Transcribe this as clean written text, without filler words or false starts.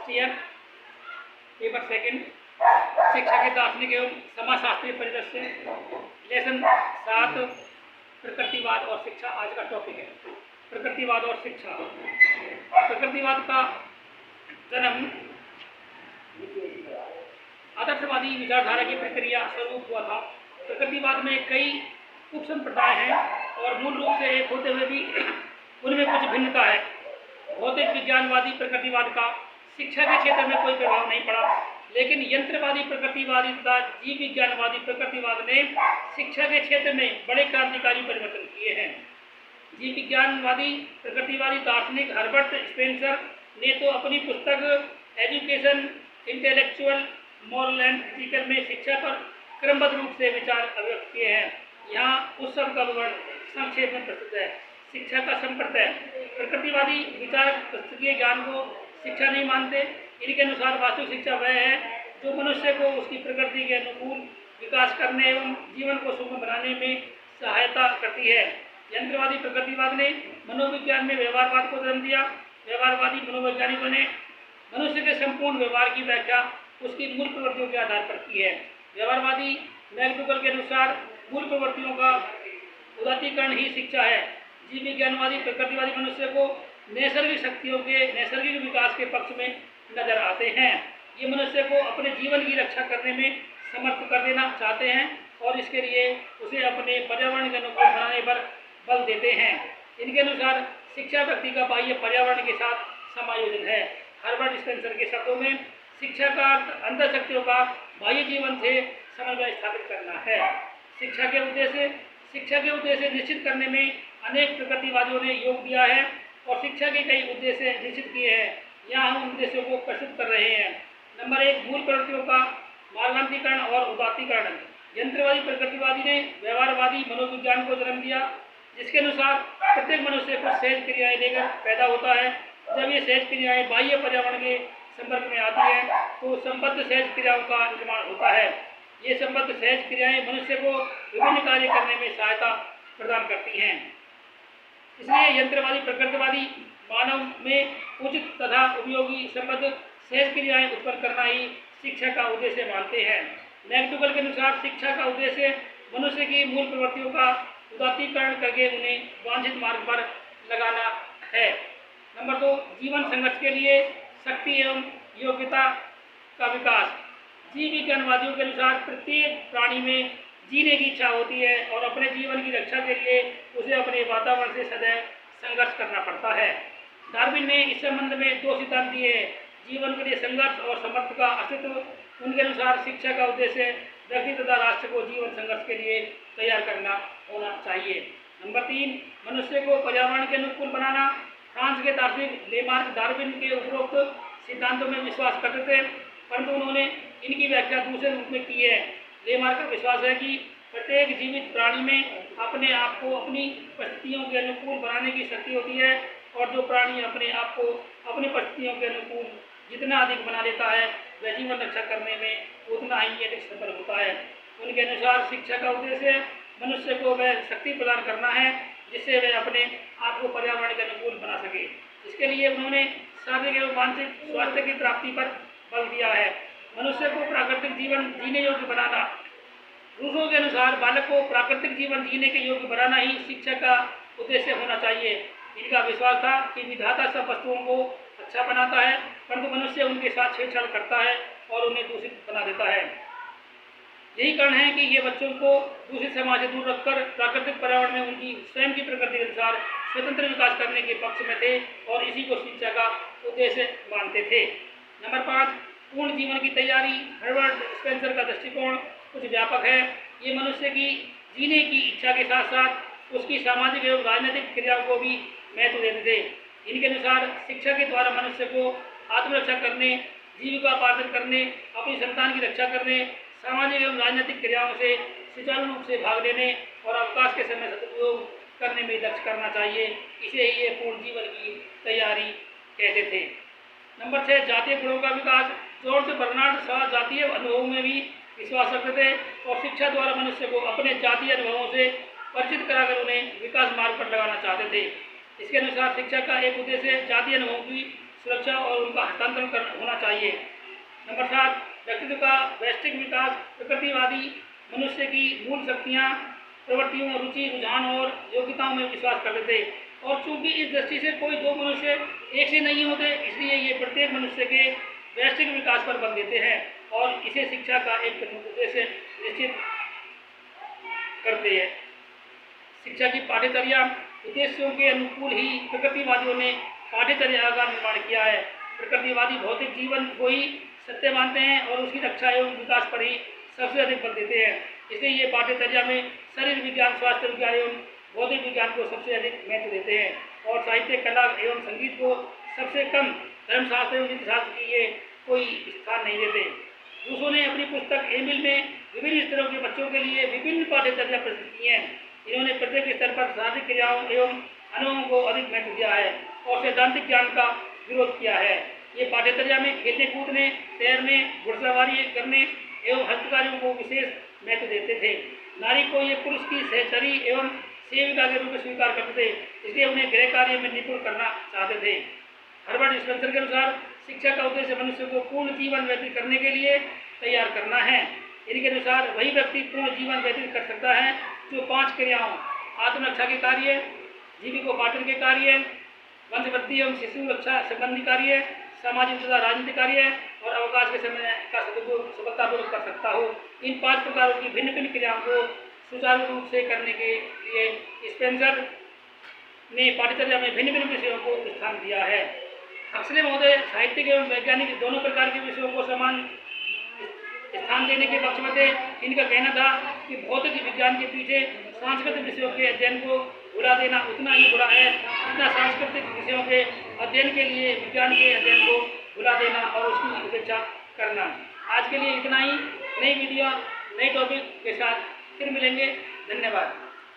First year, paper second, शिक्षा के दार्शनिक एवं समाजशास्त्रीय परिदृश्य, लेसन 7 प्रकृतिवाद और शिक्षा। आज का टॉपिक है प्रकृतिवाद और शिक्षा। प्रकृतिवाद का जन्म आदर्शवादी विचारधारा की प्रक्रिया स्वरूप हुआ था। प्रकृतिवाद में कई उप संप्रदाय हैं और मूल रूप से एक होते हुए भी उनमें कुछ भिन्नता है। भौतिक विज्ञानवादी प्रकृतिवाद का शिक्षा के क्षेत्र में कोई प्रभाव नहीं पड़ा, लेकिन यंत्रवादी प्रकृतिवादी तथा जीव विज्ञानवादी प्रकृतिवाद ने शिक्षा के क्षेत्र में बड़े क्रांतिकारी परिवर्तन किए हैं। जीव विज्ञानवादी प्रकृतिवादी दार्शनिक हर्बर्ट स्पेंसर ने तो अपनी पुस्तक education intellectual moral and ethical में शिक्षा पर क्रमबद्ध रूप से विचार अभिव्यक्त किए हैं। यहाँ उस सब का विवरण संक्षेप में प्रस्तुत है। शिक्षा का संप्रदाय। प्रकृतिवादी विचारक पुस्तकीय ज्ञान को शिक्षा नहीं मानते। इनके अनुसार वास्तविक शिक्षा वह है जो मनुष्य को उसकी प्रकृति के अनुकूल विकास करने एवं जीवन को सुगम बनाने में सहायता करती है। यंत्रवादी प्रकृतिवाद ने मनोविज्ञान में व्यवहारवाद को जन्म दिया। व्यवहारवादी मनोवैज्ञानिकों ने मनुष्य के संपूर्ण व्यवहार की व्याख्या उसकी मूल प्रवृत्तियों के आधार पर की है। व्यवहारवादी मैकडूगल के अनुसार मूल प्रवृत्तियों का उदात्तीकरण ही शिक्षा है। जीव विज्ञानवादी प्रकृतिवादी मनुष्य को नैसर्गिक शक्तियों के नैसर्गिक विकास के पक्ष में नजर आते हैं। ये मनुष्य को अपने जीवन की रक्षा करने में समर्थ कर देना चाहते हैं और इसके लिए उसे अपने पर्यावरण के अनुकूल बनाने पर बल देते हैं। इनके अनुसार शिक्षा व्यक्ति का बाह्य पर्यावरण के साथ समायोजन है। हर्बर्ट स्पेंसर के शब्दों में शिक्षा का अर्थ अंतर शक्तियों का बाह्य जीवन से समन्वय स्थापित करना है। शिक्षा के उद्देश्य निश्चित करने में अनेक प्रकृतिवादियों ने योग दिया है और शिक्षा के कई उद्देश्य निश्चित किए हैं। यहाँ हम उद्देश्यों को प्रस्तुत कर रहे हैं। नंबर 1, मूल प्रवृत्तियों का मार्गांतीकरण और उदात्तीकरण। यंत्रवादी प्रकृतिवादी ने व्यवहारवादी मनोविज्ञान को जन्म दिया, जिसके अनुसार प्रत्येक मनुष्य को सहज क्रियाएं लेकर पैदा होता है। जब ये सहज क्रियाएं बाह्य पर्यावरण के संपर्क में आती है तो संबद्ध सहज क्रियाओं का निर्माण होता है। ये संबद्ध सहज क्रियाएं मनुष्य को विभिन्न कार्य करने में सहायता प्रदान करती हैं। इसलिए यंत्रवादी प्रकृतिवादी मानव में उचित तथा उपयोगी संबद्ध सहज क्रियाएं उत्पन्न करना ही शिक्षा का उद्देश्य मानते हैं। मैकडूगल के अनुसार शिक्षा का उद्देश्य मनुष्य की मूल प्रवृत्तियों का उदात्तीकरण करके उन्हें वांछित मार्ग पर लगाना है। नंबर 2, जीवन संघर्ष के लिए शक्ति एवं योग्यता का विकास। जीव विज्ञानवादियों के अनुसार प्रत्येक प्राणी में जीने की इच्छा होती है और अपने जीवन की रक्षा के लिए उसे अपने वातावरण से सदैव संघर्ष करना पड़ता है। डार्विन ने इस संबंध में 2 सिद्धांत दिए हैं। जीवन के लिए संघर्ष और समर्थ का अस्तित्व। उनके अनुसार शिक्षा का उद्देश्य व्यक्ति तथा राष्ट्र को जीवन संघर्ष के लिए तैयार करना होना चाहिए। नंबर 3, मनुष्य को पर्यावरण के अनुकूल बनाना। फ्रांस के दार्शनिक लेमार्क डार्विन के उपरोक्त सिद्धांतों में विश्वास करते थे, परंतु उन्होंने इनकी व्याख्या दूसरे रूप में की है। लेमार्क का विश्वास है कि प्रत्येक जीवित प्राणी में अपने आप को अपनी परिस्थितियों के अनुकूल बनाने की शक्ति होती है और जो प्राणी अपने आप को अपनी परिस्थितियों के अनुकूल जितना अधिक बना लेता है वह जीवन रक्षा करने में उतना ही अधिक सफल होता है। उनके अनुसार शिक्षा का उद्देश्य मनुष्य को वह शक्ति प्रदान करना है जिससे वह अपने आप को पर्यावरण के अनुकूल बना सके। इसके लिए उन्होंने शारीरिक एवं मानसिक स्वास्थ्य की प्राप्ति पर बल दिया है। मनुष्य को प्राकृतिक जीवन जीने योग्य बनाना। रूसों के अनुसार बालक को प्राकृतिक जीवन जीने के योग्य बनाना ही शिक्षा का उद्देश्य होना चाहिए। इनका विश्वास था कि विधाता सब वस्तुओं को अच्छा बनाता है, परंतु मनुष्य उनके साथ छेड़छाड़ करता है और उन्हें दूषित बना देता है। यही कारण है कि ये बच्चों को दूषित समाज से दूर रखकर प्राकृतिक पर्यावरण में उनकी स्वयं की प्रकृति के अनुसार स्वतंत्र विकास करने के पक्ष में थे और इसी को शिक्षा का उद्देश्य मानते थे। नंबर 5, पूर्ण जीवन की तैयारी। हर्बर्ट स्पेंसर का दृष्टिकोण कुछ व्यापक है। ये मनुष्य की जीने की इच्छा के साथ साथ उसकी सामाजिक एवं राजनीतिक क्रियाओं को भी महत्व देते थे। इनके अनुसार शिक्षा के द्वारा मनुष्य को आत्मरक्षा करने, जीविकोपार्जन करने, अपनी संतान की रक्षा करने, सामाजिक एवं राजनीतिक क्रियाओं से सुचारू रूप से भाग लेने और अवकाश के समय सदुपयोग करने में दक्ष करना चाहिए। इसे ही ये पूर्ण जीवन की तैयारी कहते थे। नंबर 6, जातीय गुणों का विकास। जॉर्ज बर्नार्ड शॉ जातीय अनुभवों में भी विश्वास रखते थे और शिक्षा द्वारा मनुष्य को अपने जातीय अनुभवों से परिचित कराकर उन्हें विकास मार्ग पर लगाना चाहते थे। इसके अनुसार शिक्षा का एक उद्देश्य जातीय अनुभवों की सुरक्षा और उनका हस्तांतरण होना चाहिए। नंबर 7, व्यक्तित्व का वैश्विक विकास। प्रकृतिवादी मनुष्य की मूल शक्तियाँ, प्रवृत्तियों, रुचि, रुझान और योग्यताओं में विश्वास करते थे, और चूंकि इस दृष्टि से कोई दो मनुष्य एक से नहीं होते, इसलिए ये प्रत्येक मनुष्य के वैश्विक विकास पर बल देते हैं और इसे शिक्षा का एक प्रमुख उद्देश्य निश्चित करते हैं। शिक्षा की पाठ्यचर्या उद्देश्यों के अनुकूल ही प्रकृतिवादियों ने पाठ्यचर्या का निर्माण किया है। प्रकृतिवादी भौतिक जीवन को ही सत्य मानते हैं और उसकी रक्षा एवं विकास पर ही सबसे अधिक बल देते हैं। इसलिए ये पाठ्यचर्या में शरीर विज्ञान, स्वास्थ्य विज्ञान एवं भौतिक विज्ञान को सबसे अधिक महत्व देते हैं और साहित्य, कला एवं संगीत को सबसे कम, धर्मशास्त्र एवं नीतिशास्त्र की ये कोई स्थान नहीं देते। रूसो ने अपनी पुस्तक एमिल में विभिन्न स्तरों के बच्चों के लिए विभिन्न पाठ्यचर्या प्रस्तुत की हैं। इन्होंने प्रत्येक स्तर पर शारीरिक क्रियाओं एवं अनुभवों को अधिक महत्व दिया है और सैद्धांतिक ज्ञान का विरोध किया है। ये पाठ्यचर्या में खेलने कूदने, तैरने, घुड़सवारी करने एवं हस्तकार्यों को विशेष महत्व देते थे। नारी को ये पुरुष की सहचरी एवं सेविका के रूप में स्वीकार करते थे, इसलिए उन्हें गृह कार्य में निपुण करना चाहते थे। हर्बर्ट स्पेंसर के अनुसार शिक्षा का उद्देश्य मनुष्य को पूर्ण जीवन व्यतीत करने के लिए तैयार करना है। इनके अनुसार वही व्यक्ति पूर्ण जीवन व्यतीत कर सकता है जो 5 क्रियाओं, आत्मरक्षा के कार्य, जीविकोपार्जन के कार्य, वंशवृद्धि एवं शिशु रक्षा संबंधी कार्य, सामाजिक तथा राजनीतिक कार्य और अवकाश के समय का सदुपयोग सफलतापूर्वक कर सकता हो। इन 5 प्रकारों की भिन्न भिन्न क्रियाओं को सुचारू रूप से करने के लिए स्पेंसर ने पाठ्यचर्या में भिन्न भिन्न विषयों को स्थान दिया है। हक्सले महोदय साहित्यिक एवं वैज्ञानिक दोनों प्रकार के विषयों को समान स्थान देने के पक्ष में थे। इनका कहना था कि भौतिक विज्ञान के पीछे सांस्कृतिक विषयों के अध्ययन को भुला देना उतना ही बुरा है जितना सांस्कृतिक विषयों के अध्ययन के लिए विज्ञान के अध्ययन को भुला देना और उसकी उपेक्षा करना। आज के लिए इतना ही। नई वीडियो, नई टॉपिक के साथ फिर मिलेंगे। धन्यवाद।